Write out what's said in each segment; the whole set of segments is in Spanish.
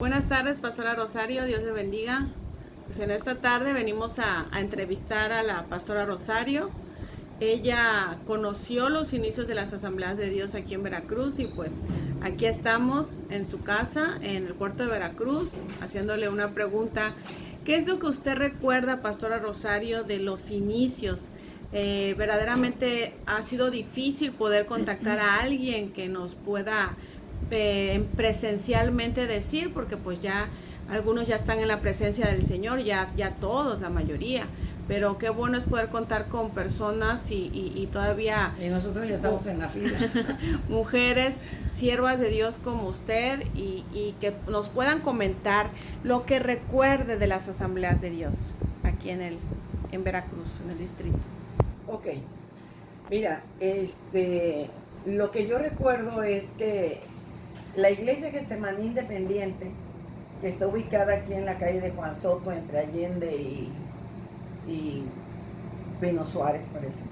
Buenas tardes, Pastora Rosario, Dios le bendiga. Pues en esta tarde venimos a entrevistar a la Pastora Rosario. Ella conoció los inicios de las Asambleas de Dios aquí en Veracruz y pues aquí estamos en su casa, en el puerto de Veracruz, haciéndole una pregunta. ¿Qué es lo que usted recuerda, Pastora Rosario, de los inicios? Verdaderamente ha sido difícil poder contactar a alguien que nos pueda presencialmente decir, porque pues ya algunos ya están en la presencia del Señor, ya todos, la mayoría, pero qué bueno es poder contar con personas y todavía... Y nosotros ya estamos en la fila. Mujeres, siervas de Dios como usted y que nos puedan comentar lo que recuerde de las Asambleas de Dios aquí en Veracruz, en el distrito. Ok, mira, lo que yo recuerdo es que la iglesia Getsemaní Independiente, que está ubicada aquí en la calle de Juan Soto, entre Allende y Pino Suárez, parece,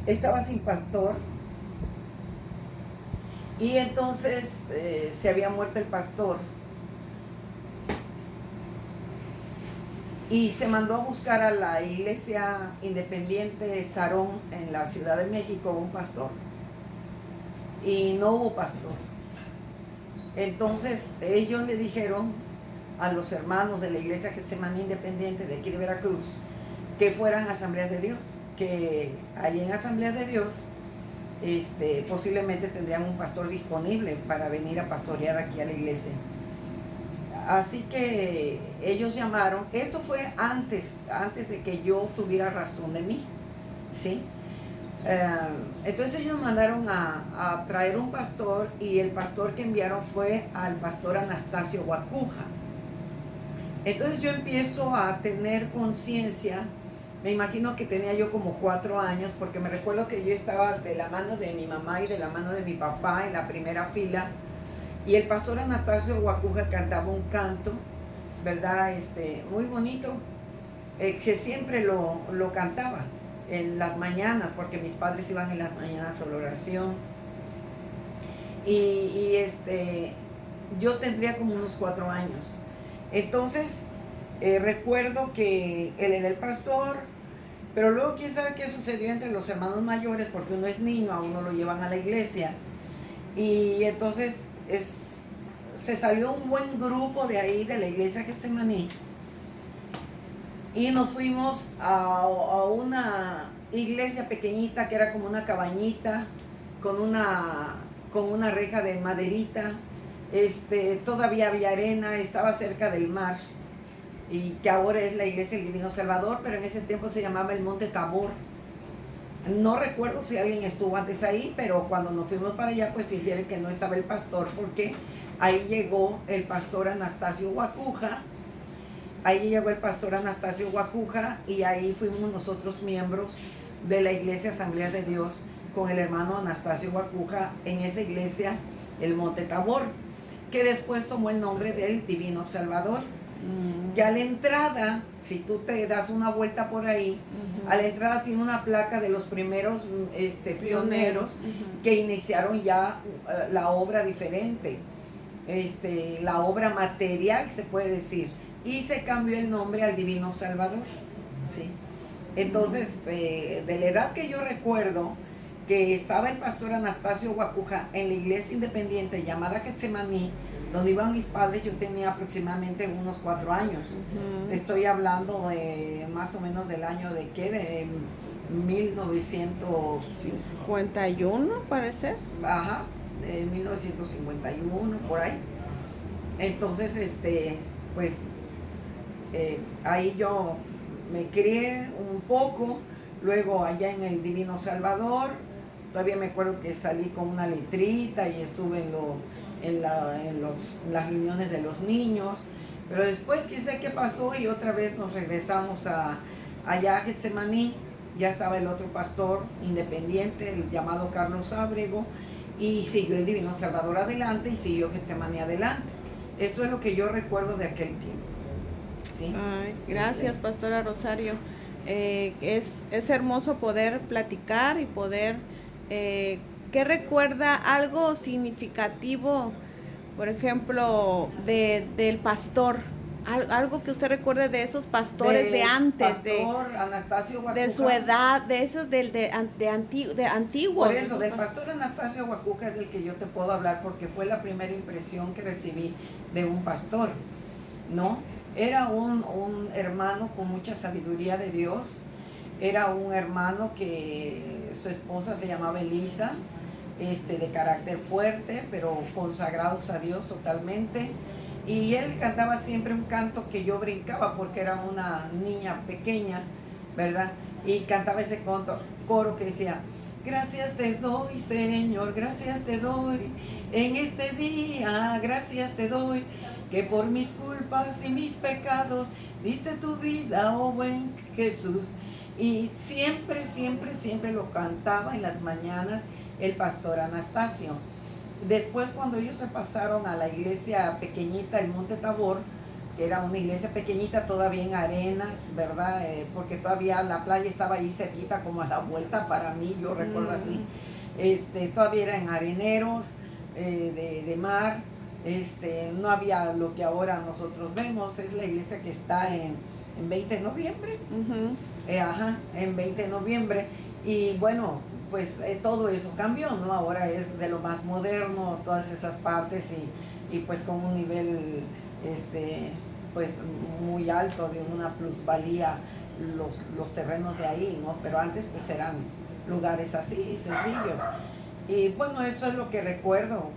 estaba sin pastor, y entonces se había muerto el pastor y se mandó a buscar a la iglesia independiente de Sarón en la Ciudad de México un pastor, y no hubo pastor. Entonces ellos le dijeron a los hermanos de la iglesia Getsemaní Independiente de aquí de Veracruz que fueran a Asambleas de Dios, que ahí en Asambleas de Dios posiblemente tendrían un pastor disponible para venir a pastorear aquí a la iglesia. Así que ellos llamaron, esto fue antes de que yo tuviera razón de mí, ¿sí? Entonces ellos mandaron a traer un pastor, y el pastor que enviaron fue al pastor Anastasio Guacuja. Entonces yo empiezo a tener conciencia, me imagino que tenía yo como 4 años, porque me recuerdo que yo estaba de la mano de mi mamá y de la mano de mi papá en la primera fila, y el pastor Anastasio Guacuja cantaba un canto, ¿verdad? Muy bonito, que siempre lo cantaba en las mañanas, porque mis padres iban en las mañanas a la oración, y yo tendría como unos 4 años. Entonces recuerdo que él era el pastor, pero luego quién sabe qué sucedió entre los hermanos mayores, porque uno es niño, a uno lo llevan a la iglesia, y entonces se salió un buen grupo de ahí, de la iglesia Getsemaní, y nos fuimos a una iglesia pequeñita que era como una cabañita con una reja de maderita. Todavía había arena, estaba cerca del mar, y que ahora es la iglesia del Divino Salvador, pero en ese tiempo se llamaba el Monte Tabor. No recuerdo si alguien estuvo antes ahí, pero cuando nos fuimos para allá, pues se infiere que no estaba el pastor, porque ahí llegó el pastor Anastasio Guacuja. Ahí llegó el pastor Anastasio Guacuja, y ahí fuimos nosotros miembros de la iglesia Asambleas de Dios con el hermano Anastasio Guacuja en esa iglesia, el Monte Tabor, que después tomó el nombre del Divino Salvador. Que a la entrada, si tú te das una vuelta por ahí, a la entrada tiene una placa de los primeros pioneros que iniciaron ya la obra diferente, la obra material, se puede decir, y se cambió el nombre al Divino Salvador, ¿sí? Entonces, de la edad que yo recuerdo, que estaba el pastor Anastasio Guacuja en la iglesia independiente llamada Getsemaní, donde iban mis padres, yo tenía aproximadamente unos 4 años. Estoy hablando de más o menos del año de ¿qué? De 1951, parece. Ajá, de 1951, por ahí. Entonces, pues, ahí yo me crié un poco, luego allá en el Divino Salvador, todavía me acuerdo que salí con una letrita y estuve en las reuniones de los niños, pero después quién sabe qué pasó, y otra vez nos regresamos allá a Getsemaní. Ya estaba el otro pastor independiente, el llamado Carlos Ábrego, y siguió el Divino Salvador adelante y siguió Getsemaní adelante. Esto es lo que yo recuerdo de aquel tiempo. ¿Sí? Ay, gracias, Pastora Rosario. Es hermoso poder platicar y poder qué ¿qué recuerda algo significativo, por ejemplo, del pastor? Algo que usted recuerde de esos pastores de antes, pastor Anastasio Guacuca, de su edad, de esos de antiguos. Por eso, del pastor Anastasio Guacuca es del que yo te puedo hablar, porque fue la primera impresión que recibí de un pastor, ¿no? Era un hermano con mucha sabiduría de Dios. Era un hermano que su esposa se llamaba Elisa, de carácter fuerte, pero consagrados a Dios totalmente. Y él cantaba siempre un canto que yo brincaba porque era una niña pequeña, ¿verdad? Y cantaba ese coro que decía: gracias te doy, Señor, gracias te doy en este día, gracias te doy, que por mis culpas y mis pecados diste tu vida, oh buen Jesús. Y siempre, siempre, siempre lo cantaba en las mañanas el pastor Anastasio. Después, cuando ellos se pasaron a la iglesia pequeñita, el Monte Tabor, que era una iglesia pequeñita todavía en Arenas, ¿verdad? Porque todavía la playa estaba ahí cerquita, como a la vuelta para mí, yo recuerdo así. Todavía era en areneros de mar. No había lo que ahora nosotros vemos. Es la iglesia que está en 20 de noviembre. En 20 de noviembre. Y bueno, pues todo eso cambió, ¿no? Ahora es de lo más moderno, todas esas partes, y pues con un nivel pues muy alto, de una plusvalía los terrenos de ahí, ¿no? Pero antes pues eran lugares así, sencillos. Y bueno, eso es lo que recuerdo.